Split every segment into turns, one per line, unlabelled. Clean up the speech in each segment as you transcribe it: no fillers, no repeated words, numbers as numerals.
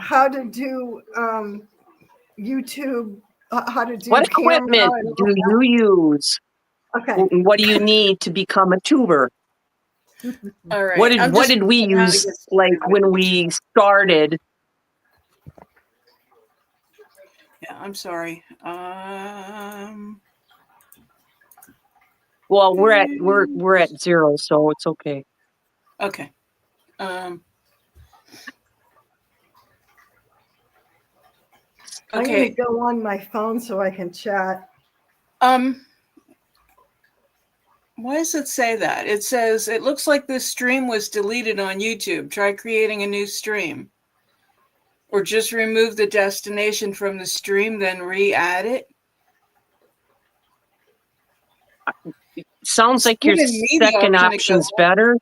how to do YouTube, how to do
what
Camara
equipment
and
do
all
you use?
that. Okay.
What do you need to become a tuber?
All right.
What did we use like when we started?
Yeah, I'm sorry.
Well, we're at 0, so it's okay.
Okay.
I'm
Okay.
going to go on my phone so I can chat.
Why does it say that? It says, it looks like this stream was deleted on YouTube. Try creating a new stream. Or just remove the destination from the stream, then re-add it.
Sounds like your second option's better.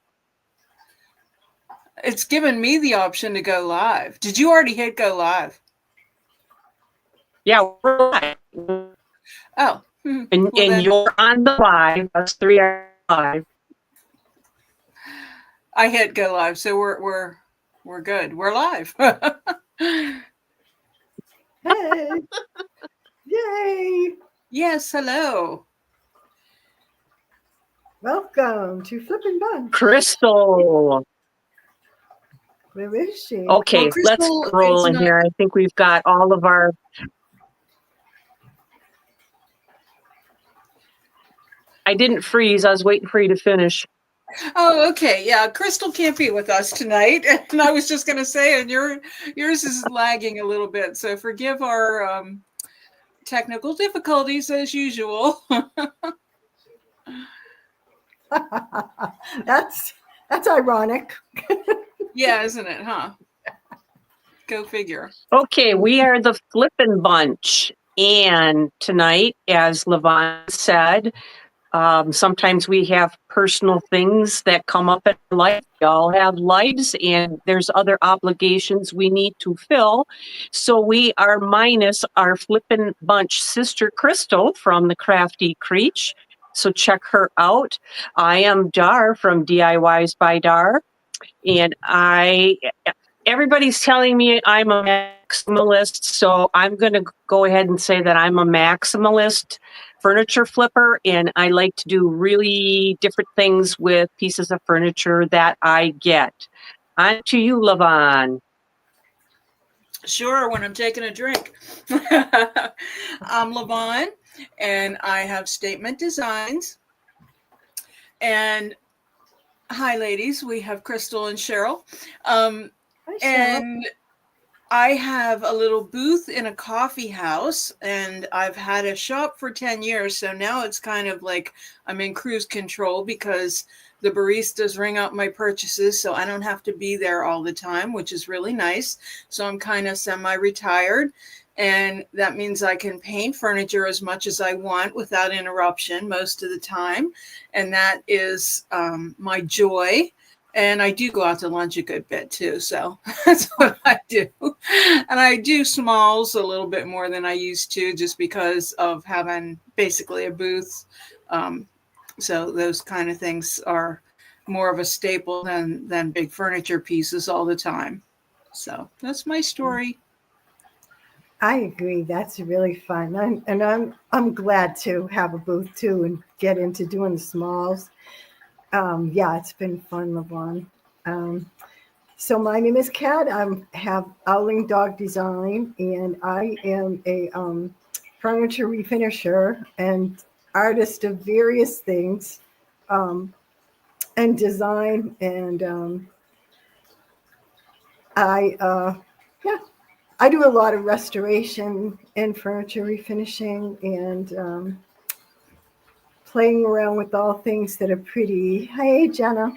It's given me the option to go live. Did you already hit go live?
Yeah, we're live.
Oh.
And you're on the live. Us 3 are live.
I hit go live, so we're good. We're live.
Hey. Yay.
Yes, hello.
Welcome to Flippin Bunch.
Crystal.
Where is she?
Okay,
well,
let's roll in here. I think we've got all of our... I didn't freeze. I was waiting for you to finish.
Oh, okay. Yeah, Crystal can't be with us tonight. And I was just going to say, and yours is lagging a little bit. So forgive our technical difficulties as usual.
That's ironic.
Yeah, isn't it, huh? Go figure.
Okay, we are the Flippin Bunch. And tonight, as Levon said, sometimes we have personal things that come up in life. We all have lives, and there's other obligations we need to fill. So we are minus our Flippin Bunch sister, Crystal, from the Crafty Creech. So check her out. I am Dar from diys-by-dar, and everybody's telling me I'm a maximalist, so I'm going to go ahead and say that I'm a maximalist furniture flipper, and I like to do really different things with pieces of furniture that I get. On to you, Levon.
Sure, when I'm taking a drink. I'm Levon, and I have Statement Designs. And hi, ladies. We have Crystal and Cheryl.
Hi, Cheryl.
And I have a little booth in a coffee house, and I've had a shop for 10 years. So now it's kind of like I'm in cruise control because the baristas ring up my purchases, so I don't have to be there all the time, which is really nice. So I'm kind of semi-retired, and that means I can paint furniture as much as I want without interruption most of the time. And that is my joy. And I do go out to lunch a good bit too. So that's what I do. And I do smalls a little bit more than I used to, just because of having basically a booth. So those kind of things are more of a staple than big furniture pieces all the time. So that's my story.
I agree. That's really fun. I'm glad to have a booth too and get into doing the smalls. Yeah, it's been fun, Levon. So my name is Kat. I have Owling Dog Design, and I am a furniture refinisher and artist of various things, and design. And I do a lot of restoration and furniture refinishing, and playing around with all things that are pretty. Hey, Jenna.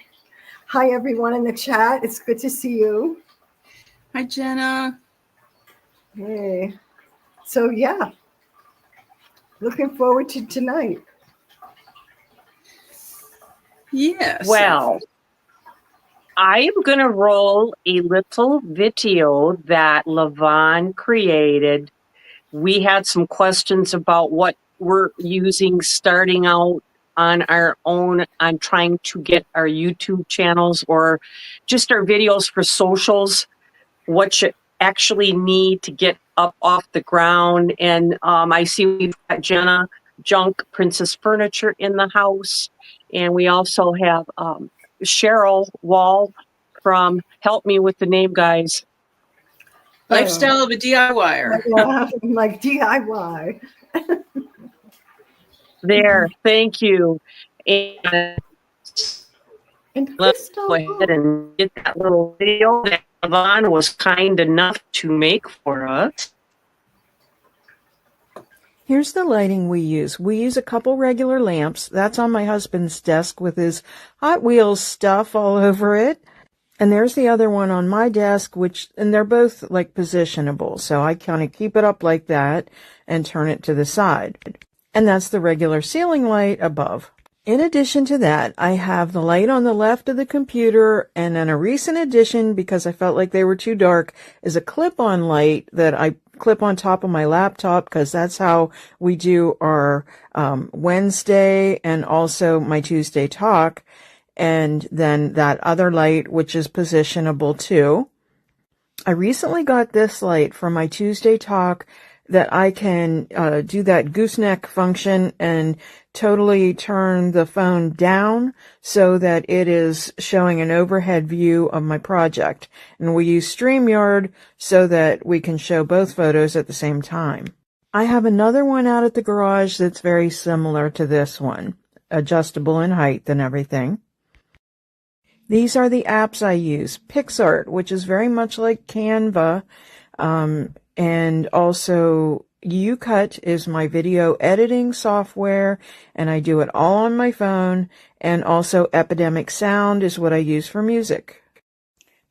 Hi, everyone in the chat. It's good to see you.
Hi, Jenna.
Hey. So, yeah. Looking forward to tonight.
Yes.
Well, I am going to roll a little video that Levon created. We had some questions about what we're using starting out on our own on trying to get our YouTube channels or just our videos for socials. What actually need to get up off the ground. And I see we've got Jenna Junk Princess Furniture in the house. And we also have Cheryl Wall from, help me with the name, guys.
Lifestyle of a DIYer.
Like DIY.
There, thank you. And
And
let's
Crystal.
go ahead and get that little video that Yvonne was kind enough to make for us.
Here's the lighting we use. We use a couple regular lamps. That's on my husband's desk with his Hot Wheels stuff all over it. And there's the other one on my desk, and they're both like positionable. So I kind of keep it up like that and turn it to the side. And that's the regular ceiling light above. In addition to that, I have the light on the left of the computer, and then a recent addition, because I felt like they were too dark, is a clip-on light that I clip on top of my laptop, because that's how we do our Wednesday and also my Tuesday talk. And then that other light, which is positionable too. I recently got this light for my Tuesday talk that I can do that gooseneck function and totally turn the phone down so that it is showing an overhead view of my project. And we use StreamYard so that we can show both photos at the same time. I have another one out at the garage that's very similar to this one, adjustable in height and everything. These are the apps I use. PixArt, which is very much like Canva, and also UCut is my video editing software, and I do it all on my phone, and also Epidemic Sound is what I use for music.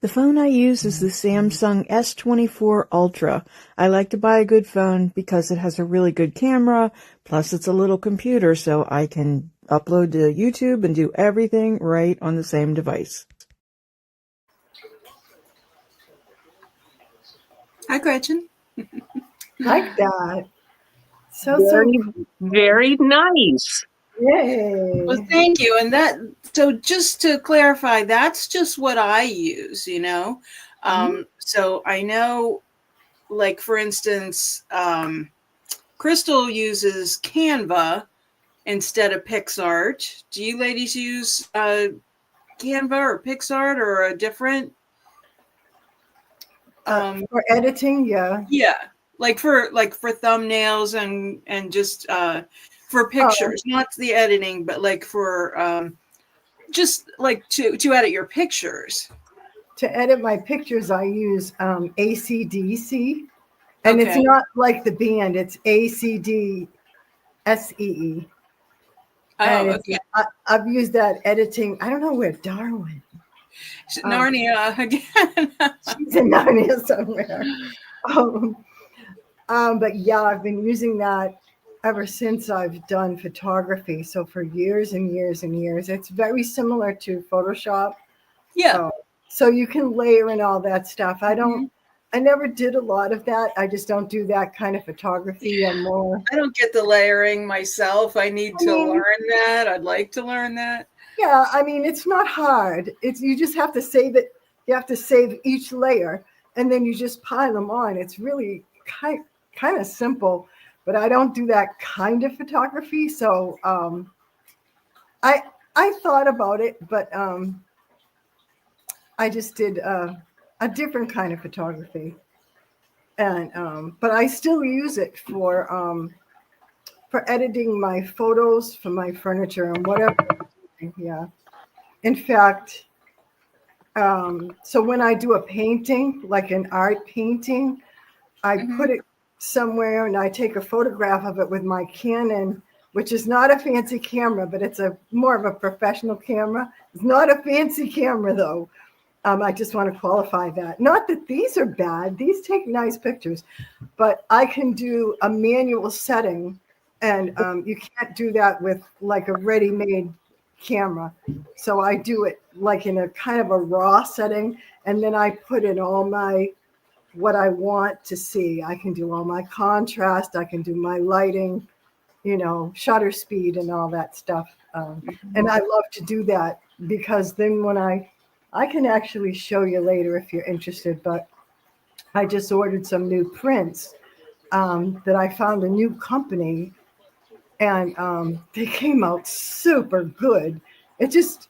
The phone I use is the Samsung S24 Ultra. I like to buy a good phone because it has a really good camera, plus it's a little computer, so I can upload to YouTube and do everything right on the same device.
Hi, Gretchen.
Like that.
Very nice.
Yay.
Well, thank you. And so just to clarify, that's just what I use, So I know, like, for instance, Crystal uses Canva instead of PixArt. Do you ladies use Canva or PixArt or a different?
For editing, yeah.
Yeah, like for thumbnails and just for pictures, not the editing, but like for just like to edit your pictures.
To edit my pictures, I use ACDC, and it's not like the band; it's ACDSEE.
Oh, okay.
I've used that editing. I don't know where Darwin.
Narnia again.
She's in Narnia somewhere. But yeah, I've been using that ever since I've done photography. So for years and years and years, it's very similar to Photoshop.
Yeah.
So you can layer in all that stuff. I never did a lot of that. I just don't do that kind of photography. I'm more.
I don't get the layering myself. I need to learn that. I'd like to learn that.
Yeah, I mean, it's not hard. You just have to save it. You have to save each layer, and then you just pile them on. It's really kind of simple, but I don't do that kind of photography. So I thought about it, but I just did a different kind of photography, and but I still use it for editing my photos for my furniture and whatever. Yeah. In fact, so when I do a painting, like an art painting, I put it somewhere and I take a photograph of it with my Canon, which is not a fancy camera, but it's more of a professional camera. It's not a fancy camera though. I just want to qualify that. Not that these are bad. These take nice pictures, but I can do a manual setting, and you can't do that with like a ready-made camera. So I do it like in a kind of a raw setting, and then I put in all what I want to see. I can do all my contrast, I can do my lighting, shutter speed and all that stuff. And I love to do that because then when I can actually show you later if you're interested, but I just ordered some new prints that I found a new company, and they came out super good. It just,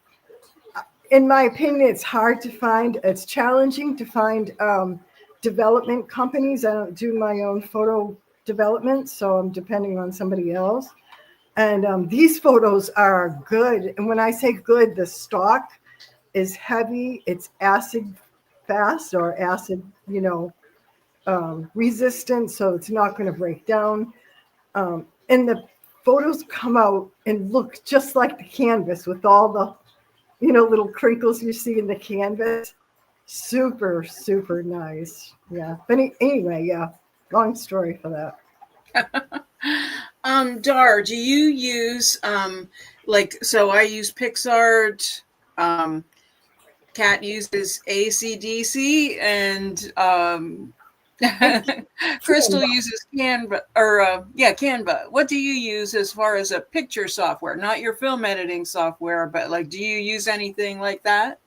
in my opinion, it's hard to find. It's challenging to find development companies. I don't do my own photo development, so I'm depending on somebody else. And these photos are good. And when I say good, the stock is heavy. It's acid fast or acid, resistant, so it's not going to break down. And the photos come out and look just like the canvas with all the, little crinkles you see in the canvas. Super, super nice. Yeah. But anyway, yeah, long story for that.
Dar, do you use so I use PixArt, Kat uses ACDC, and Crystal uses Canva Canva. What do you use as far as a picture software? Not your film editing software, but like, do you use anything like that?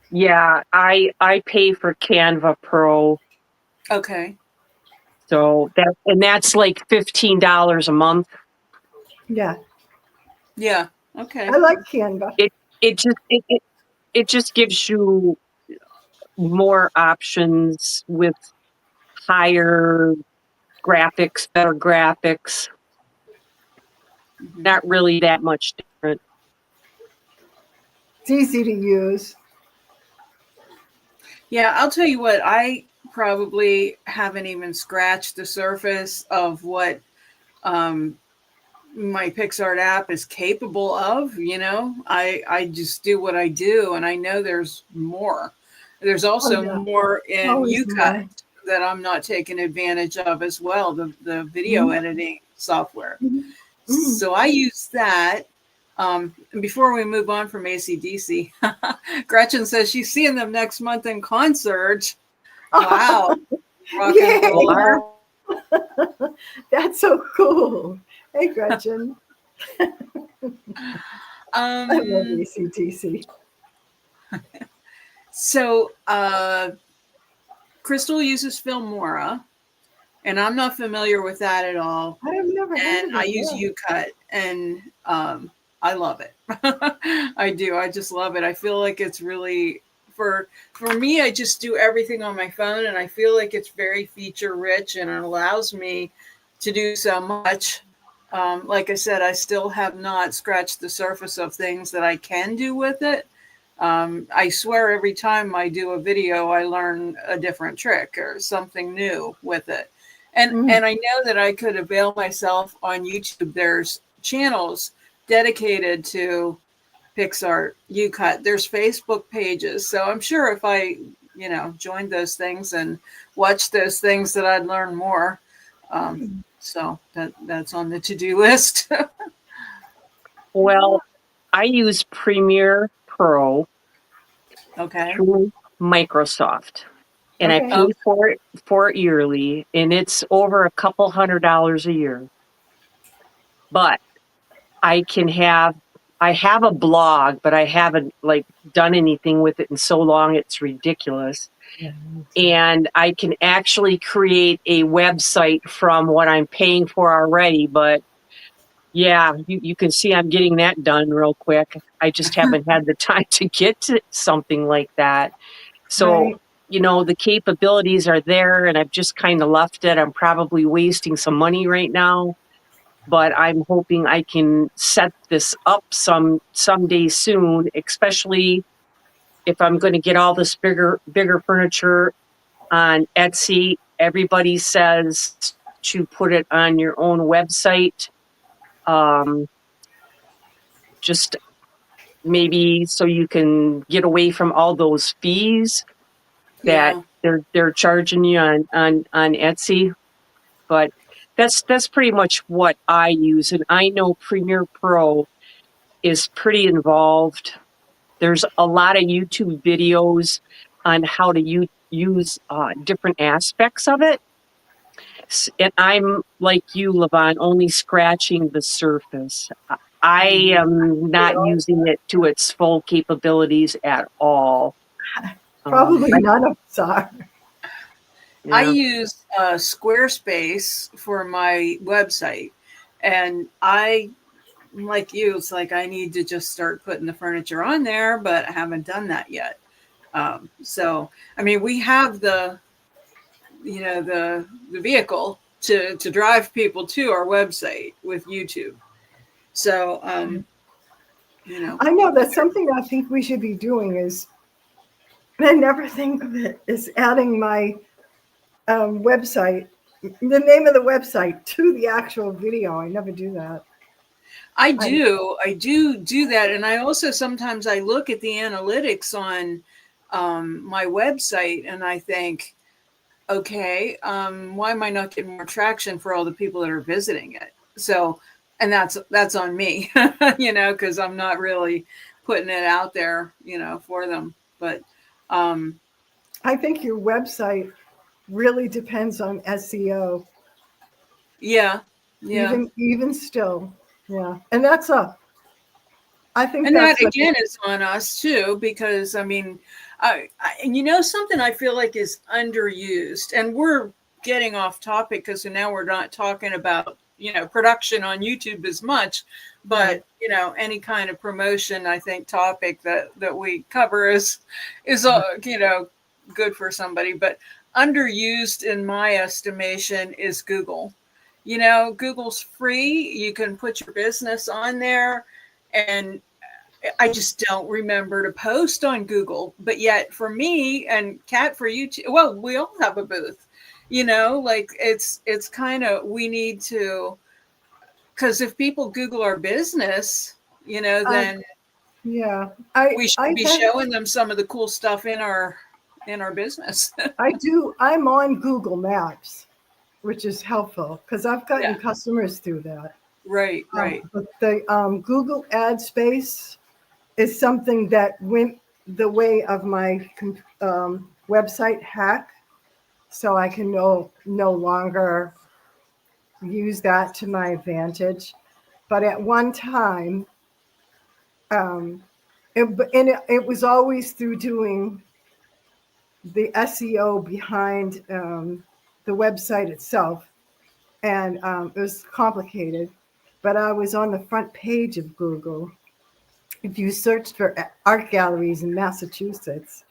Yeah, I pay for Canva Pro.
Okay.
So that's like $15 a month.
Yeah.
Yeah. Okay.
I like Canva.
It just gives you more options with higher graphics, better graphics.
Mm-hmm.
Not really that much different.
It's easy to use.
Yeah, I'll tell you what, I probably haven't even scratched the surface of what my PixArt app is capable of. I just do what I do, and I know there's more. There's also more in UCut that I'm not taking advantage of as well, the video editing software. So I use that. Before we move on from ACDC, Gretchen says she's seeing them next month in concert. Wow. Rock and roll.
That's so cool. Hey, Gretchen. I love ACDC.
So Crystal uses Filmora, and I'm not familiar with that at all.
I have never heard of it.
I use UCut, and I love it. I do. I just love it. I feel like it's really, for me, I just do everything on my phone, and I feel like it's very feature rich, and it allows me to do so much. Like I said, I still have not scratched the surface of things that I can do with it. I swear every time I do a video, I learn a different trick or something new with it. And I know that I could avail myself on YouTube. There's channels dedicated to PixArt, UCut. There's Facebook pages. So I'm sure if I, joined those things and watched those things, that I'd learn more. So that's on the to-do list.
Well, I use Premiere Pro through Microsoft, and I pay for it yearly, and it's over a couple $100 a year. But I have a blog, but I haven't done anything with it in so long, it's ridiculous. And I can actually create a website from what I'm paying for already. But yeah, you can see I'm getting that done real quick. I just haven't had the time to get to something like that. So, the capabilities are there, and I've just kind of left it. I'm probably wasting some money right now, but I'm hoping I can set this up someday soon, especially if I'm going to get all this bigger furniture on Etsy. Everybody says to put it on your own website. Just maybe so you can get away from all those fees that they're charging you on Etsy. But that's pretty much what I use. And I know Premiere Pro is pretty involved. There's a lot of YouTube videos on how to use different aspects of it. And I'm like you, Levon, only scratching the surface. I am not using it to its full capabilities at all.
Probably none of us are.
I
Yeah.
use Squarespace for my website, and I, like you, it's like I need to just start putting the furniture on there, but I haven't done that yet. So, I mean, we have the, you know, the vehicle to drive people to our website with YouTube. So, you know,
I know that's something I think we should be doing is, and I never think of it, is adding my website, the name of the website to the actual video. I never do that.
I do that, and I also sometimes I look at the analytics on my website, and I think, okay, why am I not getting more traction for all the people that are visiting it? So, and that's on me, you know, because I'm not really putting it out there, you know, for them. But
I think your website really depends on SEO,
yeah, yeah.
even still. Yeah. And that's I think
And that
that's such
again is on us too, because I mean, and you know, something I feel like is underused, and we're getting off topic because now we're not talking about, you know, production on YouTube as much, but you know, any kind of promotion, I think topic that we cover is you know, good for somebody, but underused in my estimation is Google. You know, Google's free. You can put your business on there, and I just don't remember to post on Google. But yet for me and Kat, for you too, well, we all have a booth, you know, like it's kind of, we need to, because if people Google our business, you know,
I
then
yeah.
we should
I
be
think
showing them some of the cool stuff in our business.
I do. I'm on Google Maps, which is helpful because I've gotten
Yeah.
customers through that.
Right, right.
But the Google ad space is something that went the way of my website hack, so I can no longer use that to my advantage. But at one time, it was always through doing the SEO behind the website itself, and it was complicated. But I was on the front page of Google. If you searched for art galleries in Massachusetts,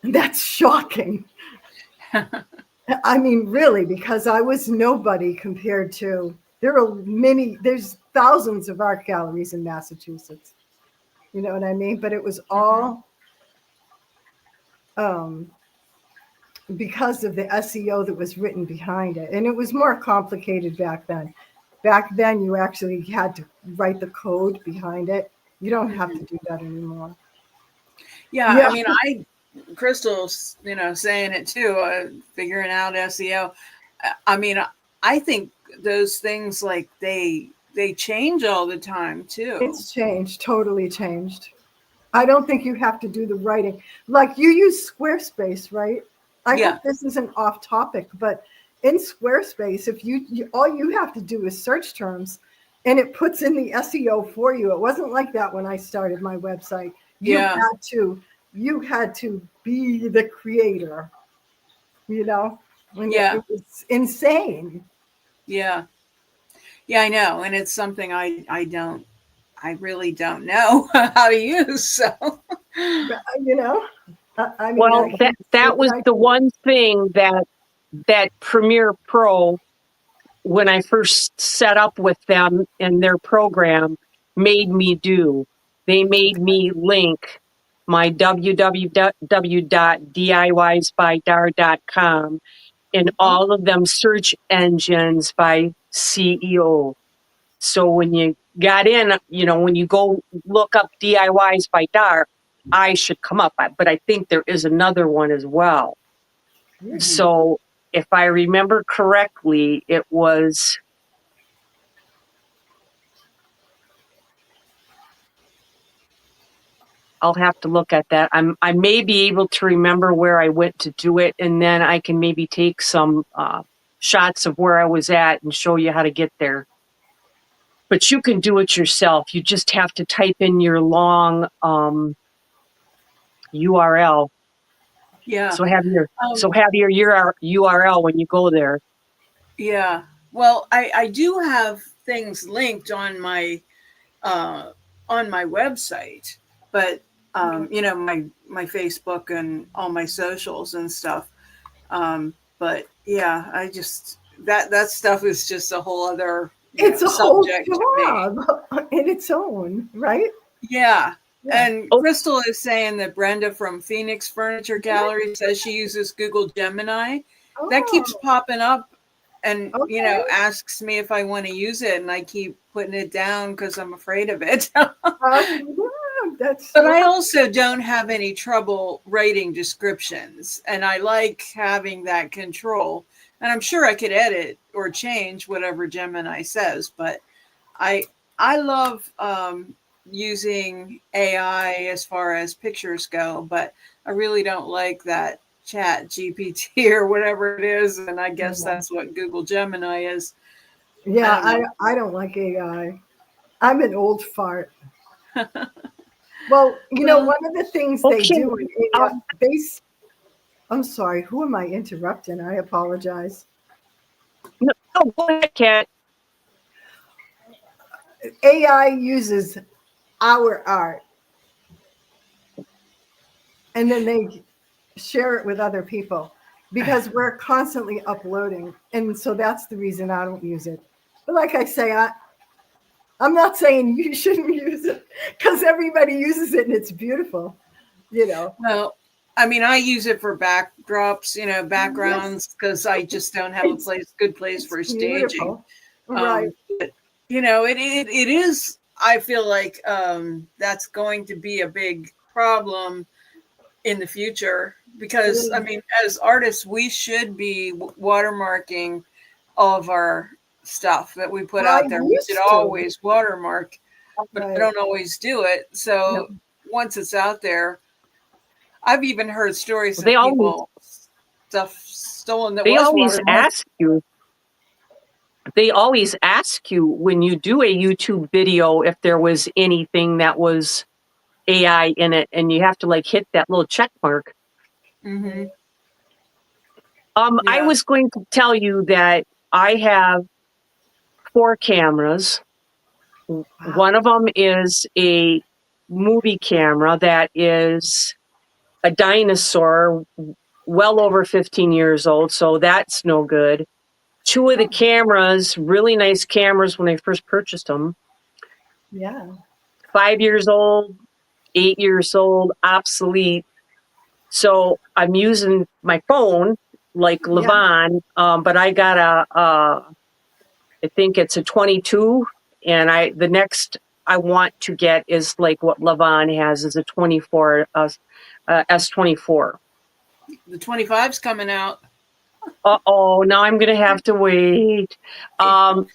that's shocking. I mean, really, because I was nobody compared to, there's thousands of art galleries in Massachusetts. You know what I mean? But it was all because of the SEO that was written behind it. And it was more complicated back then. Back then, you actually had to write the code behind it. You don't have to do that anymore.
Yeah,
Yeah.
I mean, Crystal's, you know, saying it too, figuring out SEO. I mean, I think those things, like they change all the time too.
It's changed, totally changed. I don't think you have to do the writing. Like you use Squarespace, right? I
Yeah.
hope this isn't off topic, but in Squarespace, if you all you have to do is search terms and it puts in the SEO for you. It wasn't like that when I started my website.
Yeah.
You had to be the creator, you know? And
Yeah.
it was insane.
Yeah. Yeah, I know. And it's something I really don't know how to use. So,
You know? I mean,
Well,
I can
that was the one thing that Premiere Pro, when I first set up with them in their program, made me do. They made me link my www.diys-by-dar.com in all of them search engines by CEO. So when you got in, you know, when you go look up DIYs by Dar, I should come up. But I think there is another one as well. So if I remember correctly, it was, I'll have to look at that. I may be able to remember where I went to do it, and then I can maybe take some shots of where I was at and show you how to get there. But you can do it yourself. You just have to type in your long URL
Yeah.
So have your
Um,
URL when you go there.
yeah. Well, I do have things linked on my website, but you know, my Facebook and all my socials and stuff. But yeah, I just that stuff is just a whole other, you
It's
know,
a whole
subject to me.
job in its own, right?
Yeah.
Yeah.
And
Oh,
Crystal is saying that Brenda from Phoenix Furniture Gallery says she uses Google Gemini. That keeps
Oh,
popping up and, you know,
okay.
asks me if I want to use it. And I keep putting it down because I'm afraid of it.
Yeah, that's
But I also don't have any trouble writing descriptions, and I like having that control. And I'm sure I could edit or change whatever Gemini says, but I I love using AI as far as pictures go, but I really don't like that Chat GPT or whatever it is, and I guess
yeah.
that's what Google Gemini is. I
Yeah,
don't know.
I don't like AI. I'm an old fart. Well, you know,
Well,
one of the things they
okay.
do in AI,
Um,
I'm sorry, who am I interrupting? I apologize.
no, go ahead, Kat.
AI uses our art and then they share it with other people because we're constantly uploading. And so that's the reason I don't use it. But like I say, I'm not saying you shouldn't use it because everybody uses it and it's beautiful, you know.
well, I mean, I use it for backdrops, you know,
Yes,
backgrounds, because I just don't have a
it's
good place
it's
for staging.
beautiful. Right.
But you know, it is. I feel like that's going to be a big problem in the future
It
because I
is.
mean, as artists, we should be watermarking all of our stuff that we put
I
out there. We should
used to.
always watermark, but I
Right.
don't always do it.
No.
So once it's out there, I've even heard stories
They
of
always
people stuff stolen that
they
was
always
watermarked.
ask you. They always ask you when you do a YouTube video if there was anything that was AI in it, and you have to like hit that little check mark.
Mm-hmm.
I
Yeah.
was going to tell you that I have 4 cameras.
Wow.
One of them is a movie camera that is a dinosaur, well over 15 years old, so that's no good. 2 of the
Oh,
cameras, really nice cameras when I first purchased them,
yeah.
5 years old, 8 years old, obsolete. So I'm using my phone like
Yeah.
Levon, but I got I think it's a 22, and the next I want to get is like what Levon has is a 24, S24.
The 25's coming out.
Uh-oh, now I'm gonna have to wait. Um,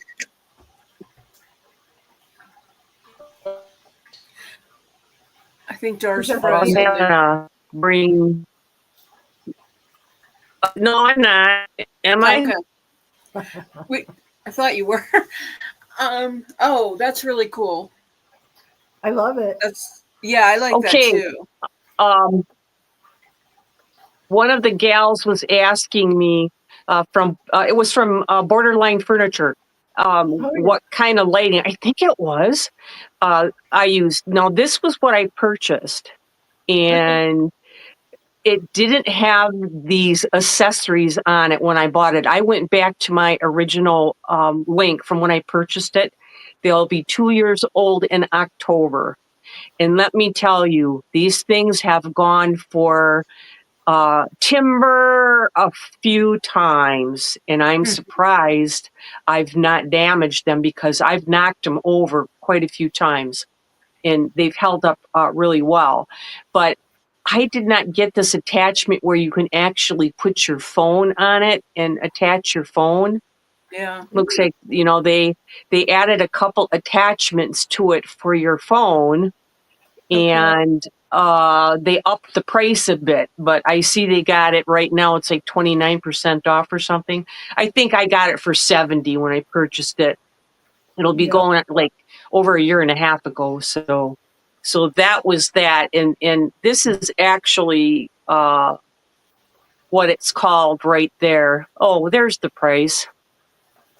I think
Is
Dar's
that
I'm
better?
frozen.
gonna bring. No, I'm not. Am I?
Okay. Wait, I thought you were. Oh, that's really cool.
I love it.
Yeah, I like that
Okay.
too.
Um, one of the gals was asking me it was from Borderline Furniture.
Oh, yeah.
What kind of lighting? I think it was. I used. Now this was what I purchased,
Okay.
and it didn't have these accessories on it when I bought it. I went back to my original link from when I purchased it. They'll be 2 years old in October. And let me tell you, these things have gone for timber a few times, and I'm surprised I've not damaged them because I've knocked them over quite a few times, and they've held up really well. But I did not get this attachment where you can actually put your phone on it and attach your phone.
Yeah.
Looks like they added a couple attachments to it for your phone,
Okay.
and they upped the price a bit, but I see they got it right now. It's like 29% off or something. I think I got it for 70 when I purchased it. It'll be
Yeah.
going like over a year and a half ago. So that was that. And this is actually what it's called right there. Oh, there's the price.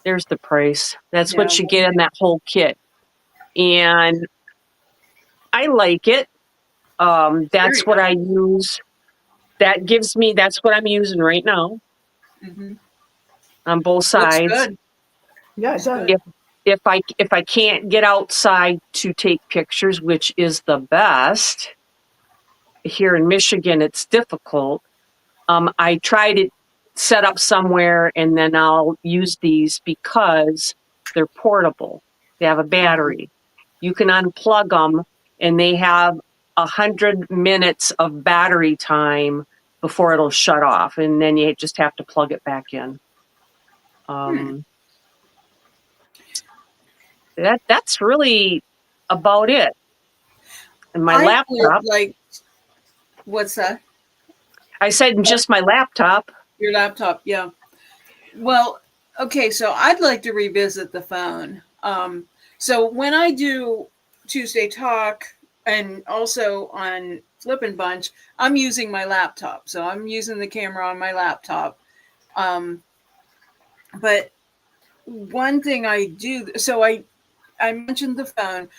There's the price. That's
Yeah,
what you get in that whole kit. And I like it. That's what I use. That's what I'm using right now on both
Looks
sides.
good.
Yeah, it does.
If I can't get outside to take pictures, which is the best, here in Michigan, it's difficult. I try to set up somewhere and then I'll use these because they're portable. They have a battery. You can unplug them and they have 100 minutes of battery time before it'll shut off. And then you just have to plug it back in. That's really about it. And my laptop.
What's that?
I said just my laptop.
Your laptop, yeah. Well, okay, so I'd like to revisit the phone. So when I do Tuesday Talk and also on Flippin Bunch, I'm using my laptop. So I'm using the camera on my laptop. But one thing I do, so I mentioned the phone.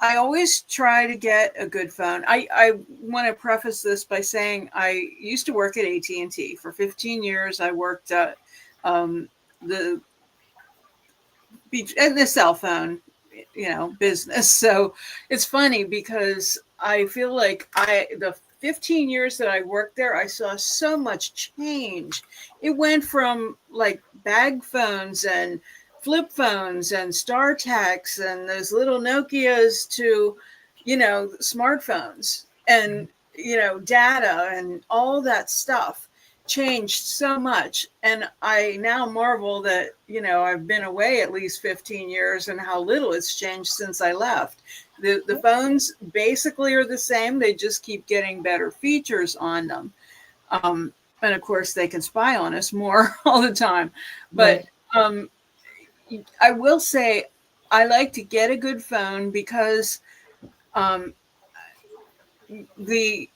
I always try to get a good phone. I want to preface this by saying I used to work at AT&T for 15 years. I worked at the cell phone, business. So it's funny because I feel like the 15 years that I worked there, I saw so much change. It went from like bag phones and flip phones and StarTechs and those little Nokias to, smartphones and, data and all that stuff changed so much. And I now marvel that, I've been away at least 15 years and how little it's changed since I left. The phones basically are the same. They just keep getting better features on them. And of course they can spy on us more all the time. But, I will say I like to get a good phone because the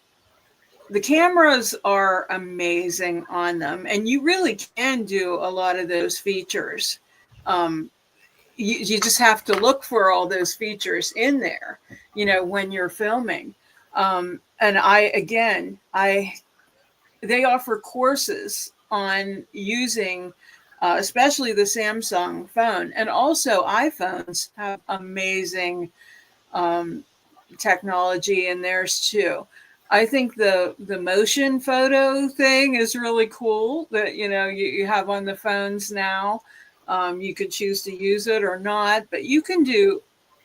cameras are amazing on them, and you really can do a lot of those features. You just have to look for all those features in there, when you're filming. And they offer courses on using especially the Samsung phone, and also iPhones have amazing technology in theirs too. I think the motion photo thing is really cool that you have on the phones now. You could choose to use it or not, but you can do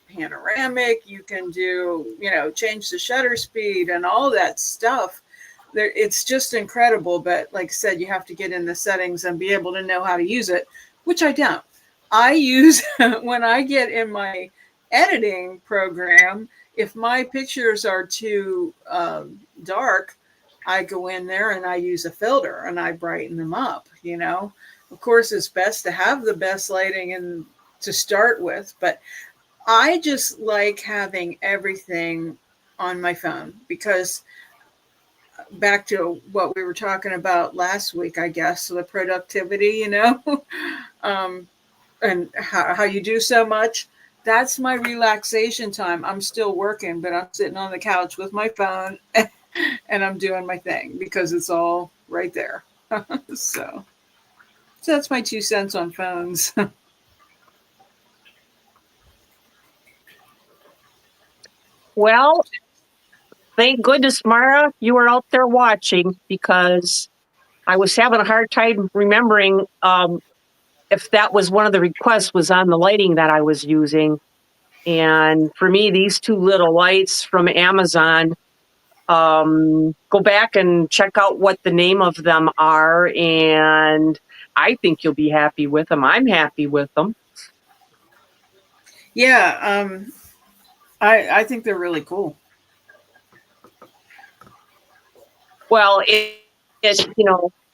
panoramic, you can do change the shutter speed and all that stuff. It's just incredible. But like I said, you have to get in the settings and be able to know how to use it, which I don't. I use when I get in my editing program, if my pictures are too dark, I go in there and I use a filter and I brighten them up. Of course, it's best to have the best lighting and to start with, but I just like having everything on my phone because back to what we were talking about last week, I guess, the productivity, and how you do so much. That's my relaxation time. I'm still working, but I'm sitting on the couch with my phone and I'm doing my thing because it's all right there. So that's my 2 cents on phones.
Well, thank goodness, Mara, you were out there watching because I was having a hard time remembering if that was one of the requests was on the lighting that I was using. And for me, these 2 little lights from Amazon, go back and check out what the name of them are. And I think you'll be happy with them. I'm happy with them.
Yeah, I think they're really cool.
Well,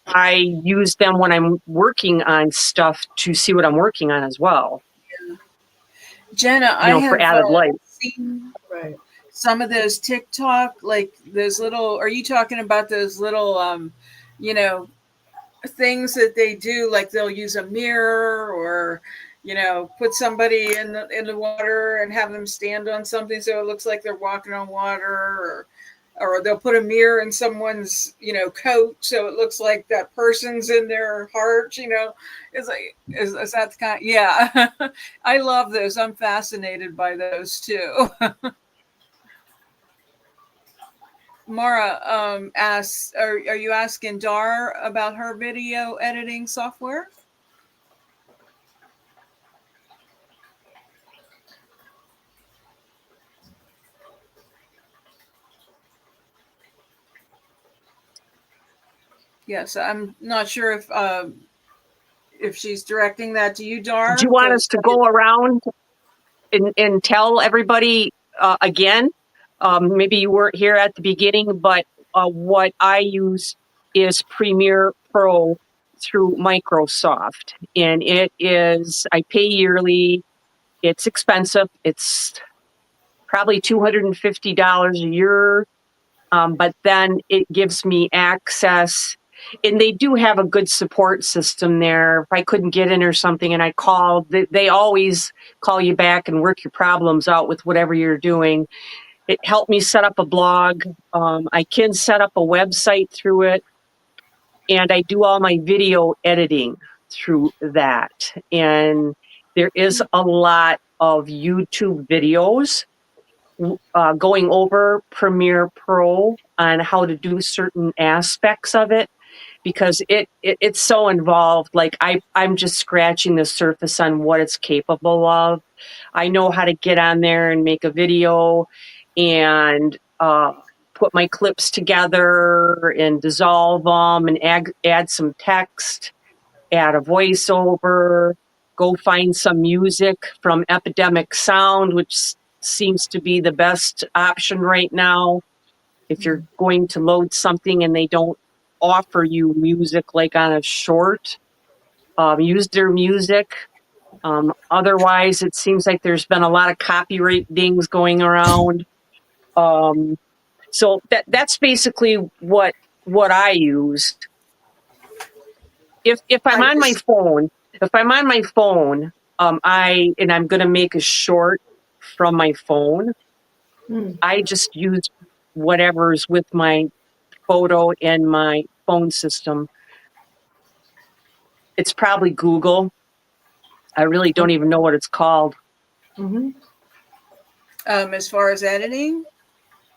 I use them when I'm working on stuff to see what I'm working on as well.
Yeah. Jenna, I have
for added light.
Seen some of those TikTok, like those little, are you talking about those little you know, things that they do, like they'll use a mirror or, you know, put somebody in the water and have them stand on something so it looks like they're walking on water, or they'll put a mirror in someone's, you know, coat so it looks like that person's in their heart, you know. It's like, is that the kind? Yeah. I love those. I'm fascinated by those too. Mara asks, are you asking Dar about her video editing software? Yes, I'm not sure if she's directing that to you,
Do
Dar.
you want us to go around and tell everybody again? Maybe you weren't here at the beginning, but what I use is Premiere Pro through Microsoft. And it is, I pay yearly. It's expensive. It's probably $250 a year. But then it gives me access, and they do have a good support system there. If I couldn't get in or something and I called, they always call you back and work your problems out with whatever you're doing. It helped me set up a blog. I can set up a website through it, and I do all my video editing through that. And there is a lot of YouTube videos going over Premiere Pro on how to do certain aspects of it, because it's so involved. Like I'm just scratching the surface on what it's capable of. I know how to get on there and make a video and put my clips together and dissolve them and add some text, add a voiceover, go find some music from Epidemic Sound, which seems to be the best option right now. If you're going to load something and they don't offer you music like on a short, use their music. Otherwise, it seems like there's been a lot of copyright things going around. So that's basically what I used. If I'm on my phone, I'm going to make a short from my phone, I just use whatever's with my photo and my phone system. It's probably Google. I really don't even know what it's called.
Mm-hmm.
As far as editing?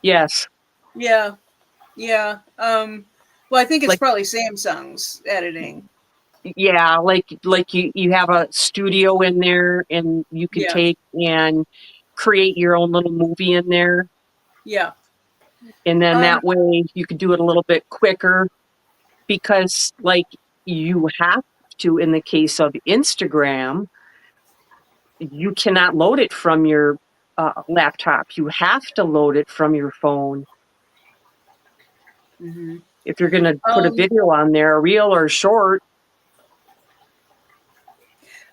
Yes.
Yeah. Yeah. Well, I think it's probably Samsung's editing.
Yeah, like you have a studio in there and you can take and create your own little movie in there.
Yeah.
And then that way you can do it a little bit quicker, because like you have to, in the case of Instagram, you cannot load it from your laptop. You have to load it from your phone.
Mm-hmm.
If you're going to put a video on there, a reel or short.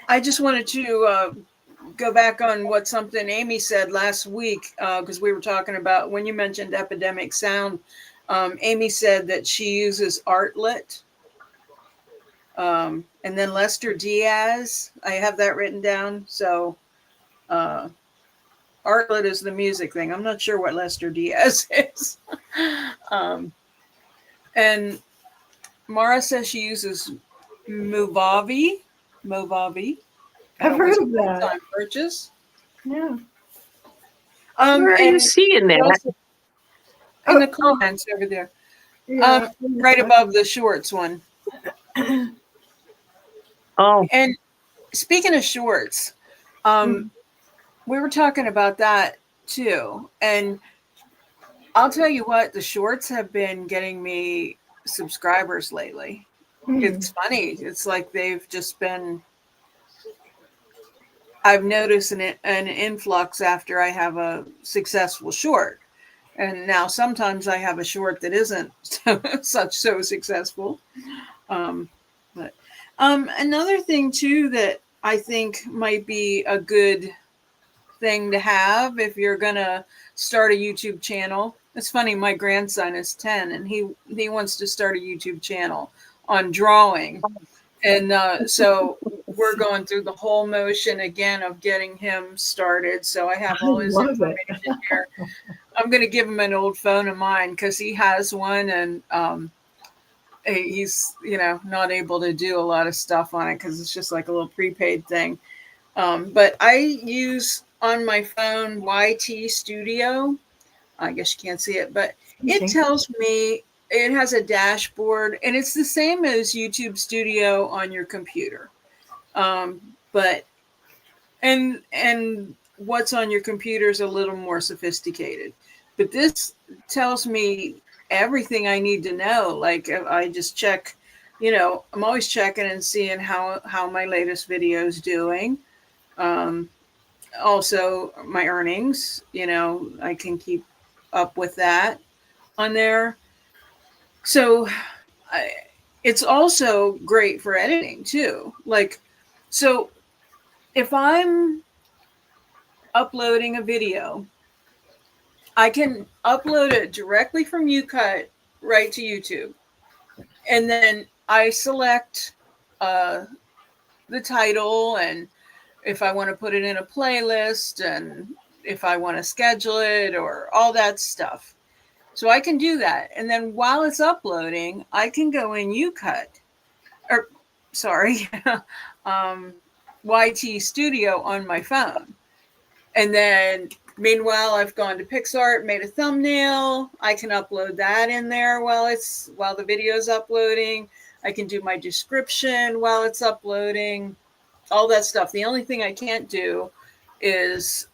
I just wanted to go back on what something Amy said last week, because we were talking about when you mentioned Epidemic Sound. Amy said that she uses Artlet. And then Lester Diaz, I have that written down. So Artlet is the music thing. I'm not sure what Lester Diaz is. And Mara says she uses Movavi.
I've heard of that.
Time purchase.
Yeah.
Where are you seeing that?
In the comments over there. Yeah. Right above the shorts one.
Oh.
And speaking of shorts, we were talking about that too. And I'll tell you what, the shorts have been getting me subscribers lately. It's funny. It's like they've just been, I've noticed an influx after I have a successful short. And now sometimes I have a short that isn't so successful. But another thing too that I think might be a good thing to have if you're gonna start a YouTube channel, It's funny. My grandson is 10, and he wants to start a YouTube channel on drawing, and so we're going through the whole motion again of getting him started. So I have all his
love it.
information here. I'm going to give him an old phone of mine because he has one, and he's not able to do a lot of stuff on it because it's just like a little prepaid thing. But I use on my phone YT Studio. I guess you can't see it, but it tells me, it has a dashboard, and it's the same as YouTube Studio on your computer. But what's on your computer is a little more sophisticated. But this tells me everything I need to know. Like I just check, I'm always checking and seeing how my latest video is doing. Also my earnings, I can keep up with that on there. So it's also great for editing too. Like, so if I'm uploading a video, I can upload it directly from UCut right to YouTube. And then I select the title, and if I want to put it in a playlist, and if I want to schedule it, or all that stuff. So I can do that. And then while it's uploading, I can go in UCut, or sorry, YT Studio on my phone. And then meanwhile, I've gone to PixArt, made a thumbnail. I can upload that in there while the video is uploading. I can do my description while it's uploading, all that stuff. The only thing I can't do is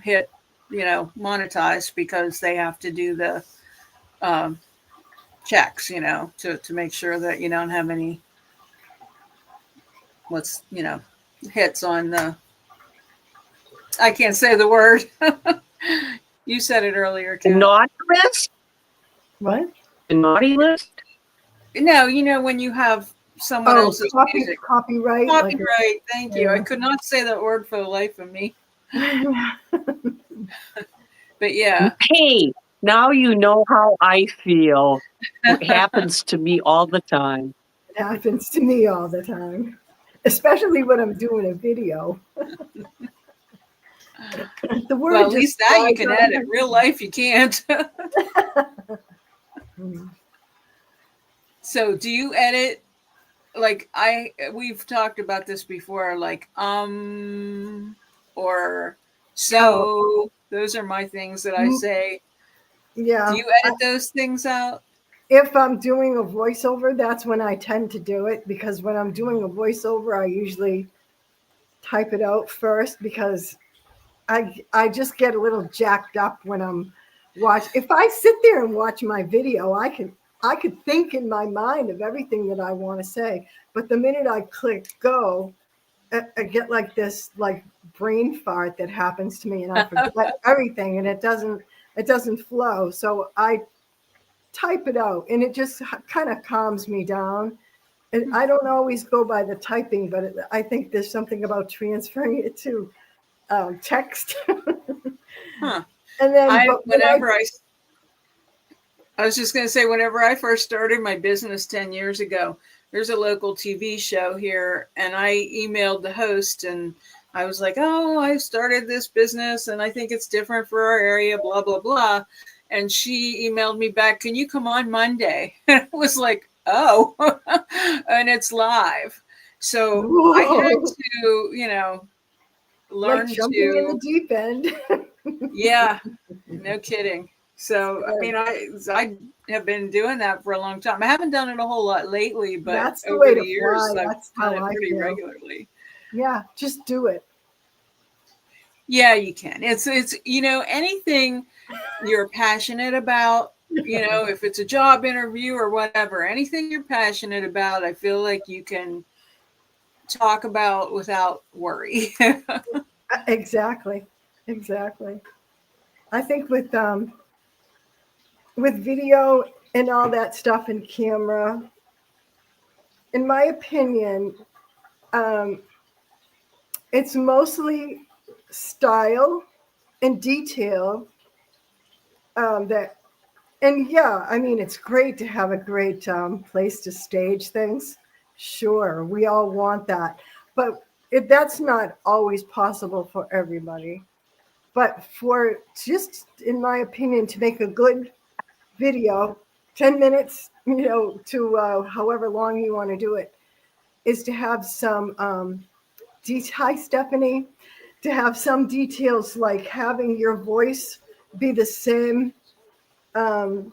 hit, monetize, because they have to do the checks, to make sure that you don't have any hits on the, I can't say the word. You said it earlier,
The
Kim.
naughty list?
What?
The naughty list?
No, when you have someone else's music.
Copyright.
Copyright, thank you.
Yeah.
I could not say that word for the life of me. But yeah.
Hey, now you know how I feel. It happens to me all the time.
It happens to me all the time, especially when I'm doing a video. The word,
Well, at least that you can edit. Real life, you can't. So do you edit? Like we've talked about this before, like, or so. Those are my things that I say.
Yeah.
Do you edit those things out?
If I'm doing a voiceover, that's when I tend to do it, because when I'm doing a voiceover, I usually type it out first, because I just get a little jacked up when I'm watching. If I sit there and watch my video, I could think in my mind of everything that I want to say. But the minute I click go, I get like this brain fart that happens to me, and I forget everything, and it doesn't flow. So I type it out, and it just kind of calms me down. And I don't always go by the typing, but I think there's something about transferring it to text.
Huh.
And then
I was just going to say, whenever I first started my business 10 years ago, there's a local TV show here, and I emailed the host, and I was like, oh, I started this business, and I think it's different for our area, blah, blah, blah. And she emailed me back, can you come on Monday? And it was like, oh, and it's live. So whoa. I had to, learn
like jumping in the deep end.
Yeah, no kidding. So, I mean, I have been doing that for a long time. I haven't done it a whole lot lately, but
that's the
over
way
the
to
years,
fly.
I've
That's
done
how
it pretty
feel.
regularly.
Yeah, just do it.
Yeah, you can. It's anything you're passionate about, if it's a job interview or whatever, anything you're passionate about, I feel like you can talk about without worry.
Exactly. I think with video and all that stuff in camera, in my opinion, it's mostly style and detail that And yeah, I mean, it's great to have a great place to stage things. Sure, we all want that. But that's not always possible for everybody. But for just, in my opinion, to make a good video, 10 minutes, to however long you want to do it, is to have some, hi, Stephanie, to have some details like having your voice be the same um,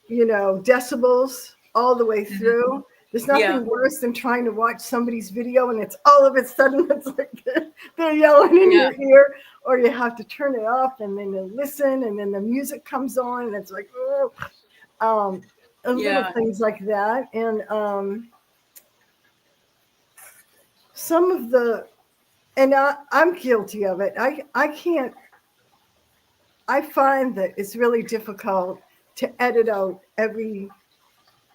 decibels all the way through. There's
Yeah.
nothing worse than trying to watch somebody's video and it's all of a sudden it's like they're yelling in
Yeah.
your ear, or you have to turn it off and then you listen and then the music comes on and it's like, oh, little
Yeah.
things like that. And some of the, and I'm guilty of it. I can't, I find that it's really difficult to edit out every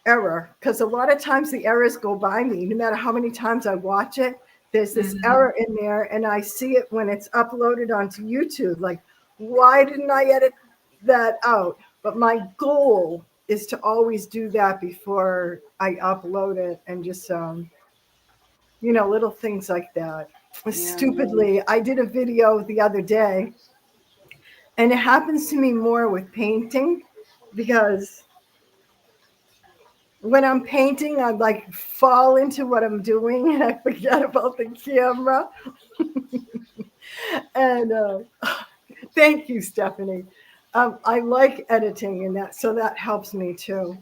error, because a lot of times the errors go by me no matter how many times I watch it. There's this error in there and I see it when it's uploaded onto YouTube, like, why didn't I edit that out? But my goal is to always do that before I upload it, and just little things like that. Stupidly, I did a video the other day, and it happens to me more with painting, because when I'm painting, I like fall into what I'm doing and I forget about the camera. And thank you, Stephanie. I like editing, and so that helps me too.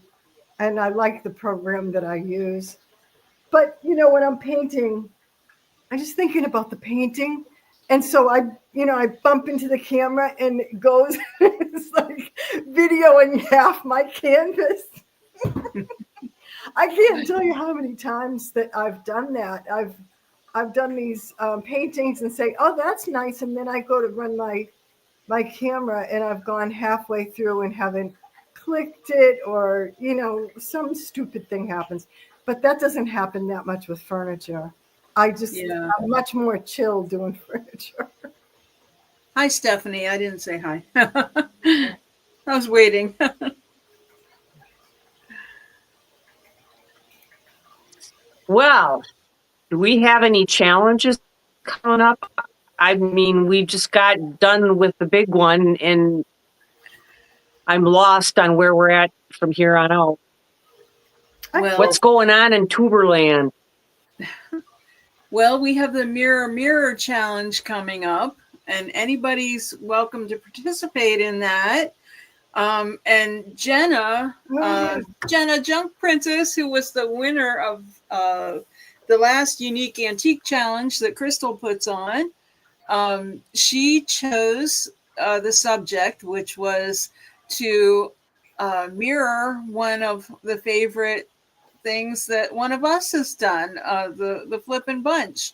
And I like the program that I use. But when I'm painting, I'm just thinking about the painting. And so I bump into the camera and it goes, it's like videoing half my canvas. I can't tell you how many times that I've done that. I've done these paintings and say, oh, that's nice. And then I go to run my camera and I've gone halfway through and haven't clicked it, or, some stupid thing happens. But that doesn't happen that much with furniture. I'm much more chill doing furniture.
Hi, Stephanie. I didn't say hi. I was waiting.
Well, do we have any challenges coming up? I mean, we just got done with the big one, and I'm lost on where we're at from here on out.
Well,
What's going on in Tuberland?
Well, we have the Mirror Challenge coming up, and anybody's welcome to participate in that. And Jenna Junk Princess, who was the winner of the last Unique Antique Challenge that Crystal puts on, she chose the subject, which was to mirror one of the favorite things that one of us has done, the Flippin Bunch.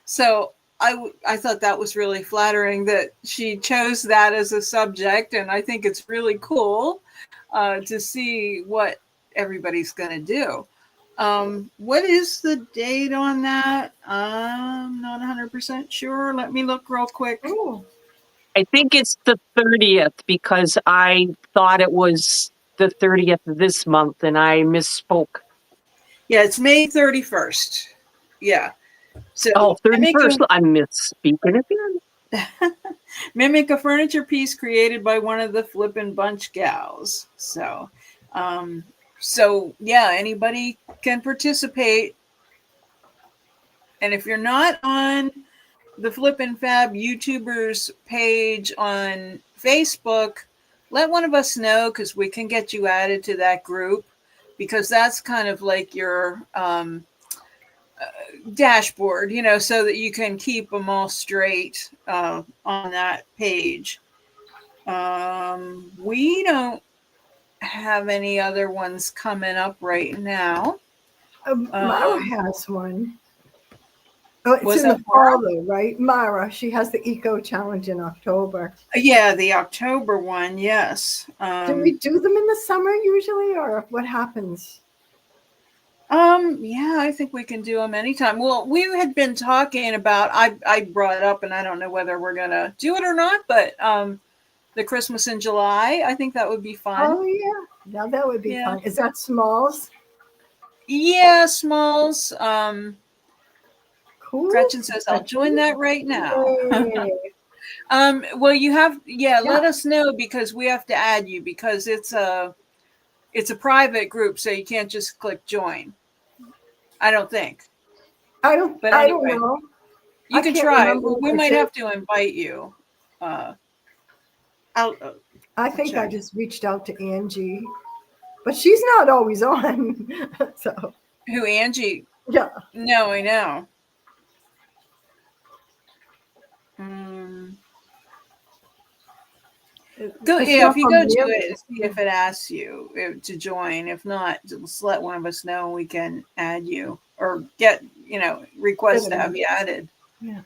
So I thought that was really flattering that she chose that as a subject, and I think it's really cool to see what everybody's going to do. What is the date on that? I'm not 100% sure. Let me look real quick.
Ooh.
I think it's the 30th, because I thought it was the 30th of this month and I misspoke.
Yeah, it's May 31st. Yeah. So
31st. I'm misspeaking again.
Mimic a furniture piece created by one of the Flippin Bunch gals. So yeah, anybody can participate. And if you're not on the Flippin Fab YouTubers page on Facebook, let one of us know, because we can get you added to that group, because that's kind of like your dashboard, so that you can keep them all straight on that page. We don't have any other ones coming up right now.
Mara has one. Oh, it's
Was
in the
that
fall though, right? Mara, she has the Eco Challenge in October.
Yeah, the October one, yes.
Do we do them in the summer usually, or what happens?
Yeah, I think we can do them anytime. Well, we had been talking about, I brought up, and I don't know whether we're going to do it or not, but the Christmas in July. I think that would be fun.
Oh yeah, now that would be
Yeah.
fun. Is that smalls?
Yeah, Smalls.
Cool.
Gretchen says, I'll join that right now.
Yay.
Well, you have, let us know, because we have to add you, because it's a private group, so you can't just click join. I don't think.
I don't know.
You
I
can
can't
try.
remember
We
what
might
it
have to invite you.
I think I
check.
just reached out to Angie, but she's not always on. So
Who, Angie?
yeah.
No, I know. Go,
It's
if
not
you
from
go to
there.
it, see if it asks you to join. If not, just let one of us know and we can add you, or get, request to have you added.
Yeah.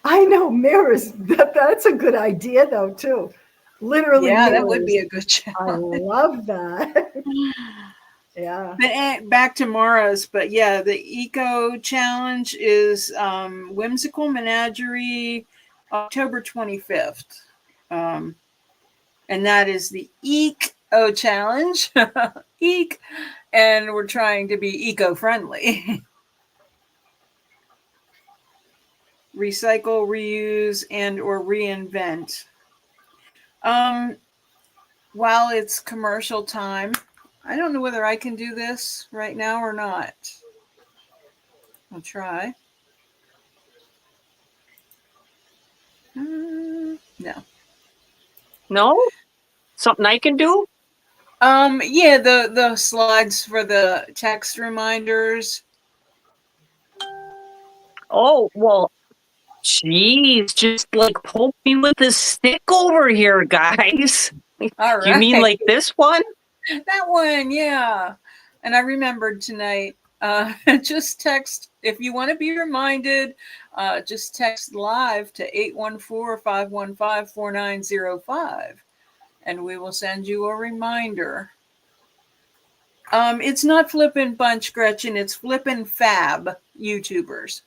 I know mirrors. That's a good idea though too. Literally,
Yeah,
mirrors.
that would be a good
I
challenge.
love that. Yeah.
But back to Mara's, but yeah, the Eco Challenge is Whimsical Menagerie, October 25th. And that is the Eco Challenge. Eek. And we're trying to be eco-friendly. Recycle, reuse, and or reinvent. While it's commercial time, I don't know whether I can do this right now or not. I'll try. No.
No? Something I can do?
Yeah, the slides for the text reminders.
Oh, well, jeez, just like poke me with a stick over here, guys.
All right.
You mean like this one?
That one, yeah. And I remembered tonight, just text, if you want to be reminded, just text live to 814-515-4905, and we will send you a reminder. It's not Flippin Bunch, Gretchen, it's Flippin Fab YouTubers.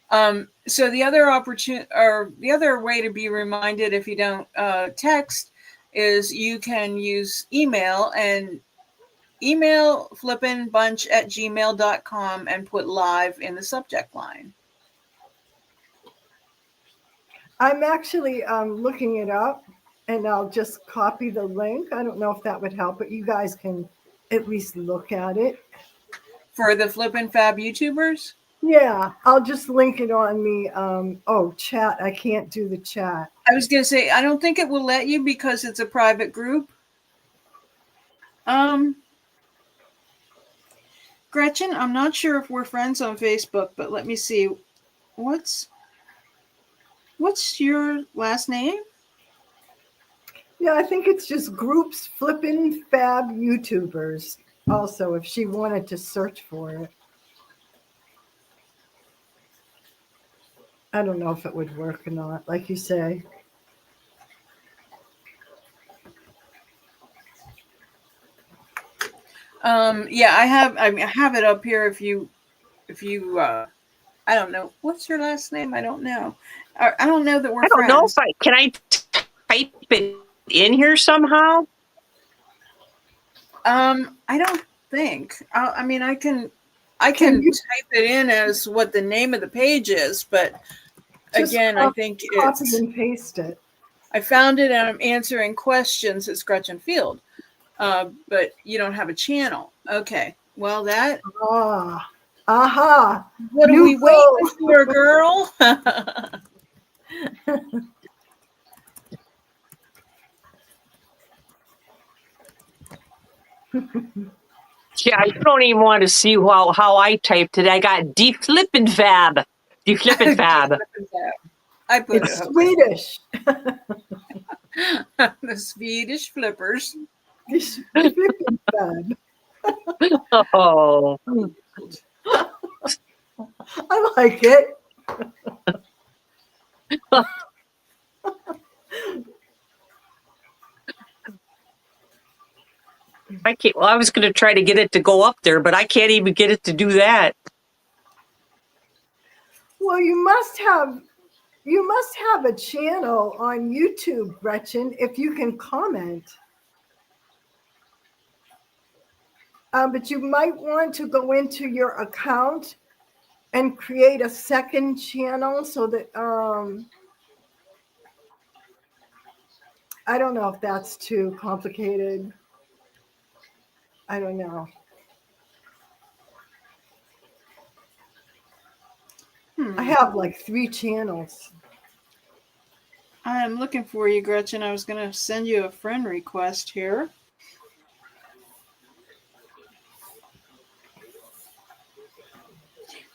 So the other opportunity, or the other way to be reminded if you don't text, is you can use email, and email flippinbunch@gmail.com and put live in the subject line.
I'm actually looking it up, and I'll just copy the link. I don't know if that would help, but you guys can at least look at it.
For the Flippin Fab YouTubers?
Yeah, I'll just link it on the chat. I can't do the chat.
I was going to say, I don't think it will let you because it's a private group. Gretchen, I'm not sure if we're friends on Facebook, but let me see. What's your last name?
Yeah, I think it's just groups Flippin Fab YouTubers. Also, if she wanted to search for it. I don't know if it would work or not, like you say.
Yeah, I have it up here. If you I don't know. What's your last name? I don't know. I don't know that we're friends.
I don't know if can I type it in here somehow?
I don't think. I mean, I can type it in as what the name of the page is, but again, I think
copy and paste it.
I found it and I'm answering questions. It's Gretchen Field, but you don't have a channel. Okay, well that.
Aha!
What are we waiting for, girl?
Yeah, you don't even want to see how I typed it. I got de-flippin' fab. De-flippin' fab.
I put
it's Swedish.
The Swedish flippers.
Flippin' fab.
Oh.
I like it.
I can't. Well, I was going to try to get it to go up there, but I can't even get it to do that.
Well, you must have a channel on YouTube, Gretchen, if you can comment. But you might want to go into your account and create a second channel so that I don't know if that's too complicated. I don't know. I have like 3 channels.
I'm looking for you, Gretchen. I was going to send you a friend request here.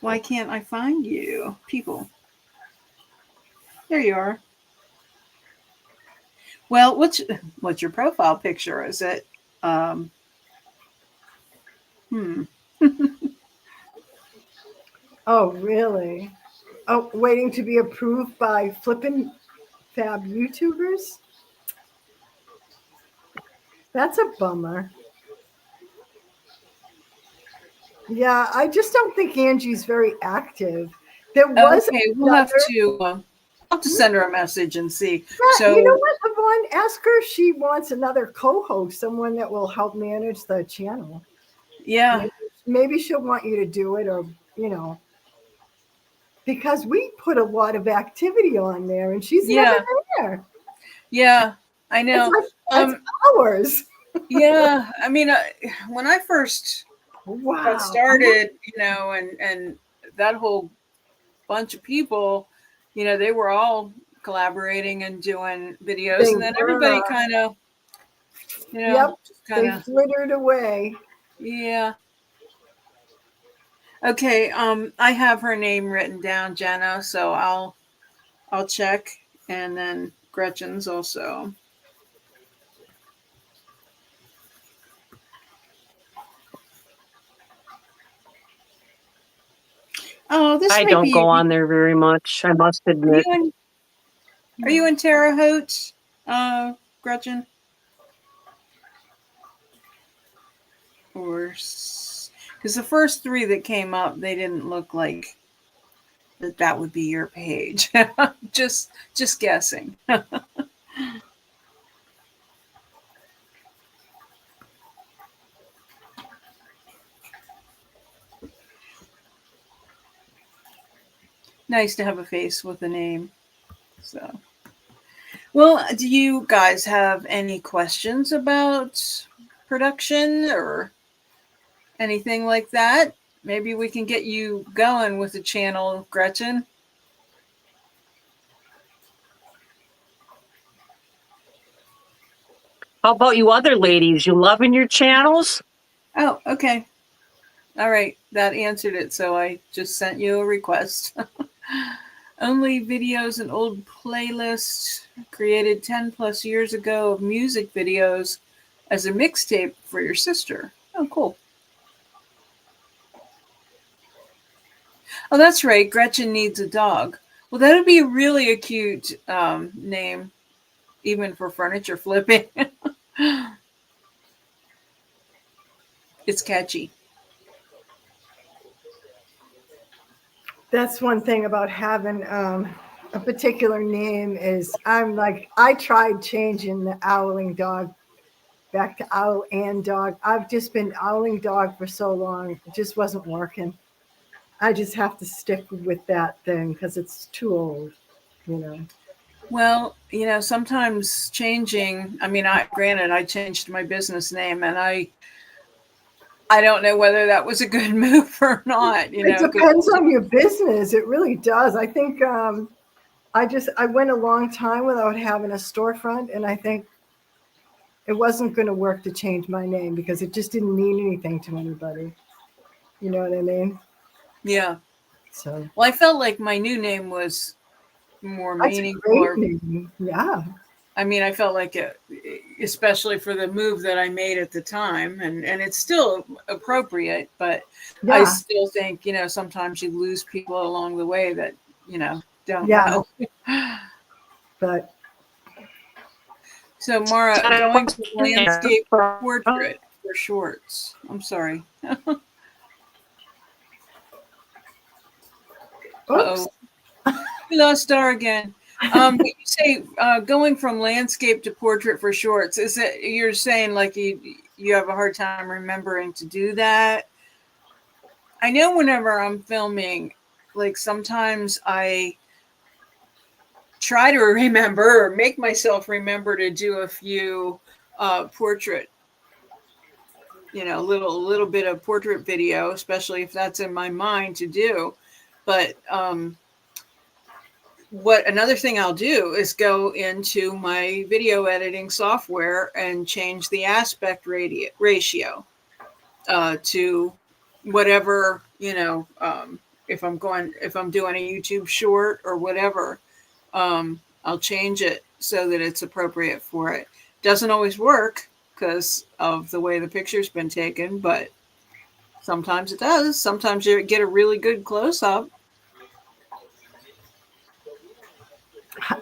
Why can't I find you, people? There you are. Well, what's your profile picture? Is it
Oh, really? Oh, waiting to be approved by Flippin Fab YouTubers? That's a bummer. Yeah, I just don't think Angie's very active. There was
okay. We'll have to send her a message and see.
Yeah,
So
you know what, Yvonne? Ask her if she wants another co-host, someone that will help manage the channel.
yeah,
Maybe she'll want you to do it, or because we put a lot of activity on there, and she's never there.
Yeah, I know.
That's hours.
Yeah, I mean, when I first
Wow.
got started, and that whole bunch of people, they were all collaborating and doing videos, and then everybody kind of,
they flittered away.
Yeah. Okay, I have her name written down, Jenna, so I'll check, and then Gretchen's also. Oh, this
I
might
don't
be
go on there very much, I must admit.
Are you in Terre Haute, Gretchen? Or because the first 3 that came up, they didn't look like that would be your page. just guessing. Nice to have a face with a name. So, well, do you guys have any questions about production or anything like that? Maybe we can get you going with the channel, Gretchen.
How about you other ladies? You loving your channels?
Oh, okay. All right. That answered it. So I just sent you a request. Only videos and old playlists created 10 plus years ago of music videos as a mixtape for your sister. Oh, cool. Oh, that's right. Gretchen needs a dog. Well, that would be really a cute name, even for furniture flipping. It's catchy.
That's one thing about having a particular name is I tried changing the owling dog back to owl and dog. I've just been owling dog for so long. It just wasn't working. I just have to stick with that thing because it's too old,
Well, sometimes changing, granted, I changed my business name, and I don't know whether that was a good move or not.
It depends on your business. It really does. I think I went a long time without having a storefront, and I think it wasn't going to work to change my name because it just didn't mean anything to anybody. You know what I mean?
Yeah.
So.
Well, I felt like my new name was more meaningful.
Great name. Yeah.
I felt like it, especially for the move that I made at the time, and it's still appropriate, but I still think, sometimes you lose people along the way that, don't know.
But.
So, Mara, going to landscape portrait for shorts. I'm sorry.
Oops.
We lost Dar again. But you say going from landscape to portrait for shorts. Is it you're saying like you have a hard time remembering to do that? I know whenever I'm filming, like sometimes I try to remember or make myself remember to do a few portrait, little bit of portrait video, especially if that's in my mind to do. But what another thing I'll do is go into my video editing software and change the aspect ratio to whatever, if I'm doing a YouTube short or whatever, I'll change it so that it's appropriate for it. Doesn't always work because of the way the picture's been taken, but sometimes it does. Sometimes you get a really good close-up.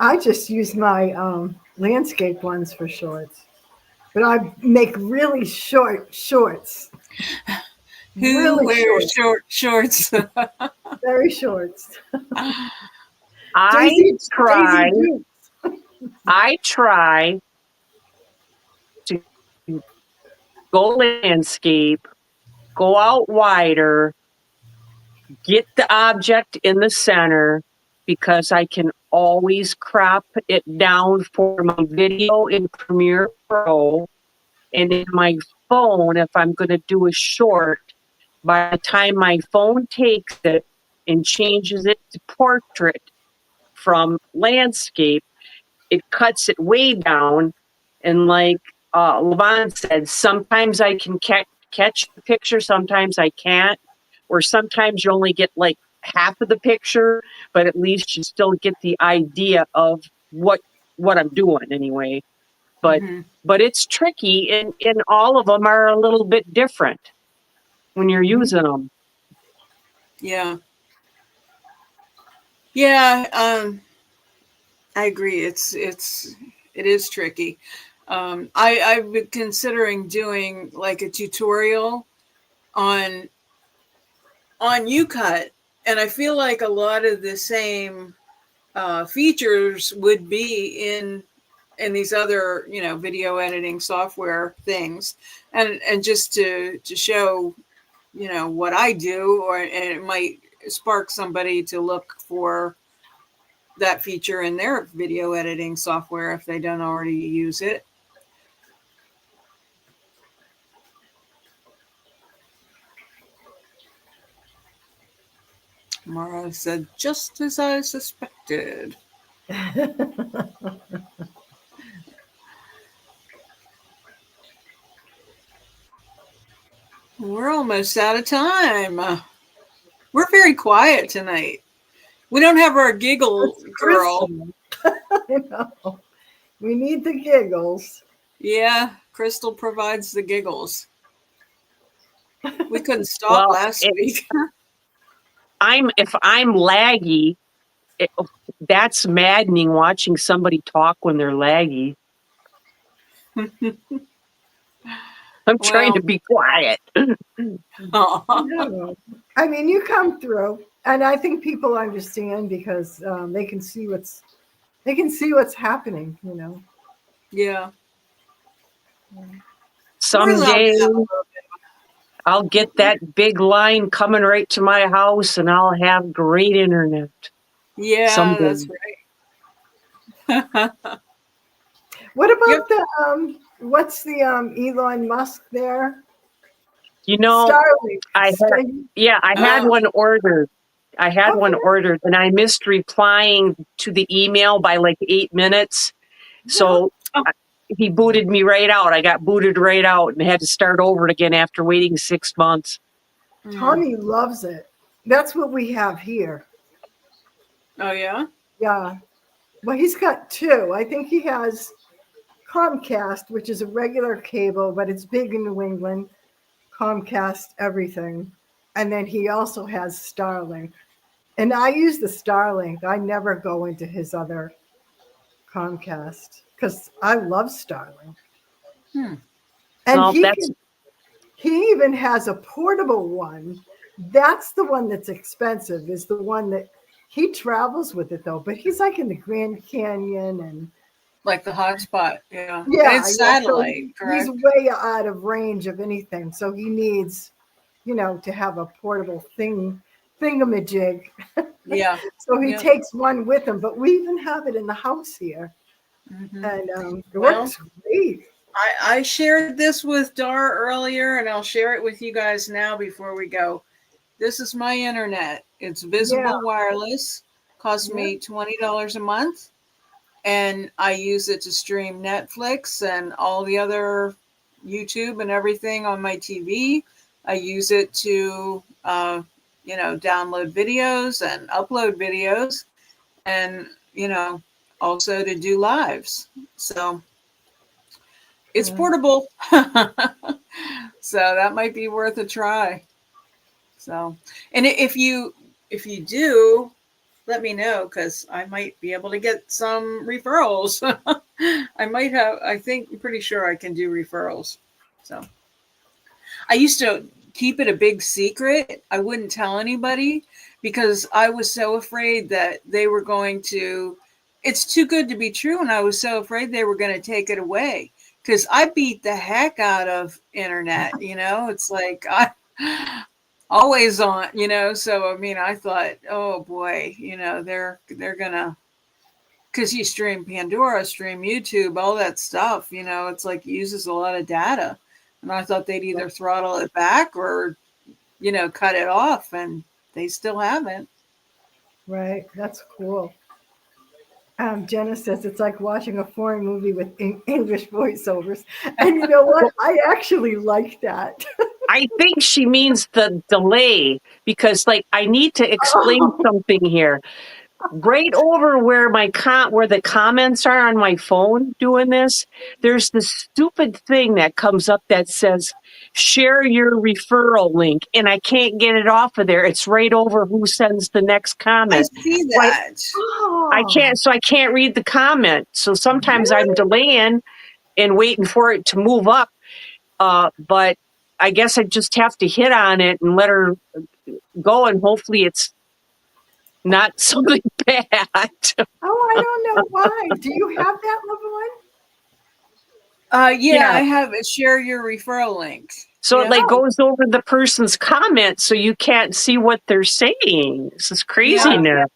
I just use my landscape ones for shorts, but I make really short shorts.
Who
really
wears shorts?
Very shorts.
I try to go landscape, go out wider, get the object in the center, because I can always crop it down for my video in Premiere Pro. And in my phone, if I'm going to do a short, by the time my phone takes it and changes it to portrait from landscape, it cuts it way down. And like Levon said, sometimes I can catch the picture, sometimes I can't. Or sometimes you only get like half of the picture, but at least you still get the idea of what I'm doing anyway. But but it's tricky, and all of them are a little bit different when you're using them.
Yeah. I agree. It is tricky. I've been considering doing like a tutorial on UCut, and I feel like a lot of the same features would be in these other video editing software things, and just to show what I do, and it might spark somebody to look for that feature in their video editing software if they don't already use it. Mara said, just as I suspected. We're almost out of time. We're very quiet tonight. We don't have our giggle girl.
We need the giggles.
Yeah, Crystal provides the giggles. We couldn't stop last week.
If I'm laggy, that's maddening watching somebody talk when they're laggy. I'm trying to be quiet.
No. I mean, you come through, and I think people understand because they can see what's happening.
Yeah.
Someday I'll get that big line coming right to my house, and I'll have great internet.
Yeah,
someday.
That's right.
What about what's the Elon Musk there?
Starlink. I had one ordered. Ordered, and I missed replying to the email by like 8 minutes. So he booted me right out. I got booted right out and had to start over again after waiting 6 months.
Tommy loves it. That's what we have here.
Oh, yeah?
Yeah. Well, he's got two. I think he has Comcast, which is a regular cable, but it's big in New England. Comcast everything. And then he also has Starlink. And I use the Starlink. I never go into his other Comcast because I love Starlink. And he even has a portable one. That's the one that's expensive, is the one that he travels with it though, but he's like in the Grand Canyon and
Like the hotspot, yeah. And
yeah,
it's
yeah. So
satellite,
he's
correct?
way out of range of anything. So he needs, to have a portable thingamajig.
Yeah.
So he
Yep.
takes one with him, but we even have it in the house here,
Hmm.
and it
Well,
works great.
I shared this with Dar earlier, and I'll share it with you guys now before we go. This is my internet. It's
Yeah,
visible wireless. Costs
yeah,
me $20 a month, and I use it to stream Netflix and all the other YouTube and everything on my TV. I use it to, download videos and upload videos, and also to do lives. So it's
yeah.
portable. So that might be worth a try. So, and if you do, let me know, because I might be able to get some referrals. I might have, I think, I'm pretty sure I can do referrals. So I used to keep it a big secret. I wouldn't tell anybody because I was so afraid that they were going to, it's too good to be true. And I was so afraid they were going to take it away, because I beat the heck out of internet. It's like I always on, so I mean, I thought, oh boy, they're gonna, because you stream Pandora, stream YouTube, all that stuff, it's like uses a lot of data. And I thought they'd either throttle it back or, cut it off, and they still haven't.
Right, that's cool. Jenna says it's like watching a foreign movie with English voiceovers, and you know what?
Well,
I actually like that.
I think she means the delay because, like, I need to explain
Oh,
something here. Right over where where the comments are on my phone doing this, there's this stupid thing that comes up that says share your referral link, and I can't get it off of there. It's right over who sends the next
I
comment.
see
So
that.
oh,
I can't read the comment. So sometimes I'm
really?
delaying and waiting for it to move up. But I guess I just have to hit on it and let her go, and hopefully it's not something bad.
Oh, I don't know why. Do you have that, little one?
Yeah,
Yeah.
I have it. Share your referral link.
So it
Yep.
like
Oh,
goes over the person's comment so you can't see what they're saying. This is
Yeah.
craziness.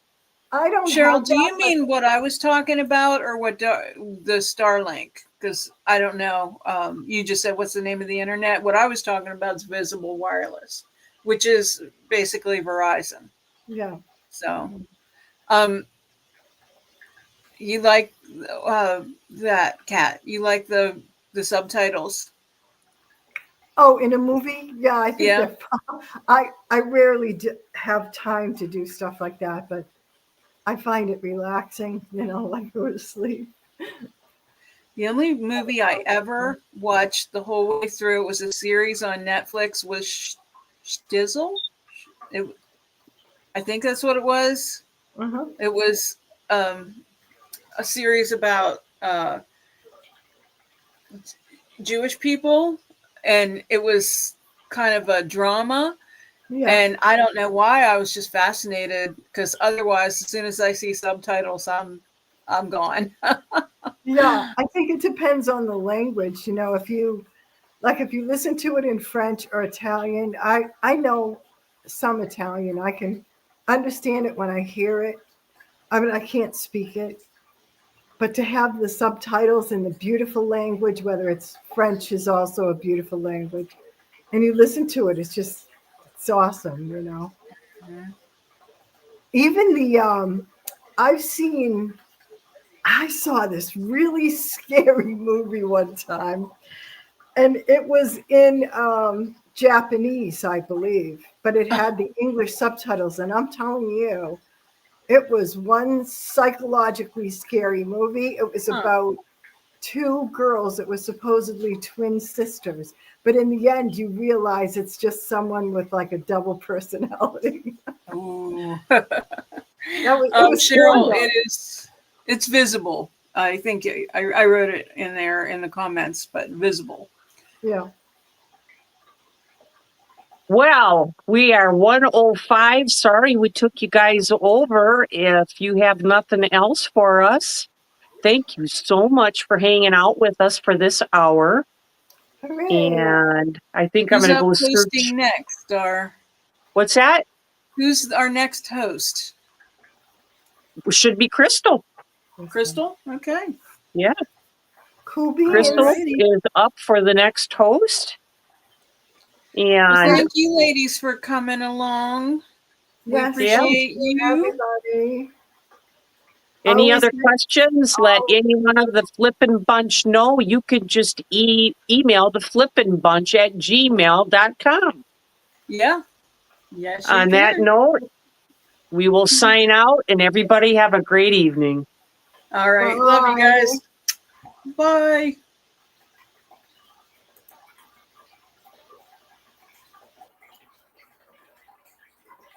I don't
Cheryl,
have
do
that,
you
but
mean what I was talking about, or what the Starlink? Because I don't know. You just said, what's the name of the internet? What I was talking about is visible wireless, which is basically Verizon.
yeah.
So, um, you like that, Kat? You like the subtitles?
Oh, in a movie? Yeah, I think
Yeah.
they're fun. I rarely have time to do stuff like that, but I find it relaxing, like go to sleep.
The only movie I ever watched the whole way through, it was a series on Netflix, was Stizzle. It, I think that's what it was.
Uh-huh.
It was a series about Jewish people, and it was kind of a drama.
Yeah.
And I don't know why, I was just fascinated, because otherwise, as soon as I see subtitles, I'm gone.
Yeah, I think it depends on the language. If you listen to it in French or Italian, I know some Italian. I can understand it when I hear it. I mean, I can't speak it, but to have the subtitles in the beautiful language, whether it's French is also a beautiful language, and you listen to it, it's awesome. Even I saw this really scary movie one time, and it was in Japanese, I believe, but it had the English subtitles. And I'm telling you, it was one psychologically scary movie. It was
Huh.
about two girls that were supposedly twin sisters, but in the end, you realize it's just someone with like a double personality.
Ooh.
It was fun
Cheryl,
though.
it's visible. I think I wrote it in there in the comments, but visible.
Yeah.
Well, we are 1:05. Sorry we took you guys over. If you have nothing else for us, thank you so much for hanging out with us for this hour.
Hooray.
And I think I'm
Who's
going to
up
go search.
hosting next, Dar?
What's that?
Who's our next host?
Should be Crystal.
Crystal? Okay.
Yeah,
Cool beans.
Crystal
Alrighty.
is up for the next host.
Well,
And
thank you, ladies, for coming along. We
Yes,
appreciate
thank you,
you.
everybody.
any
Always
other
nice-
questions, let any one of the Flippin Bunch know. You could just email the Flippin Bunch at gmail.com.
Yeah. Yes, you
On that
can.
note, we will sign out and everybody have a great evening.
All right. Love you guys. Bye.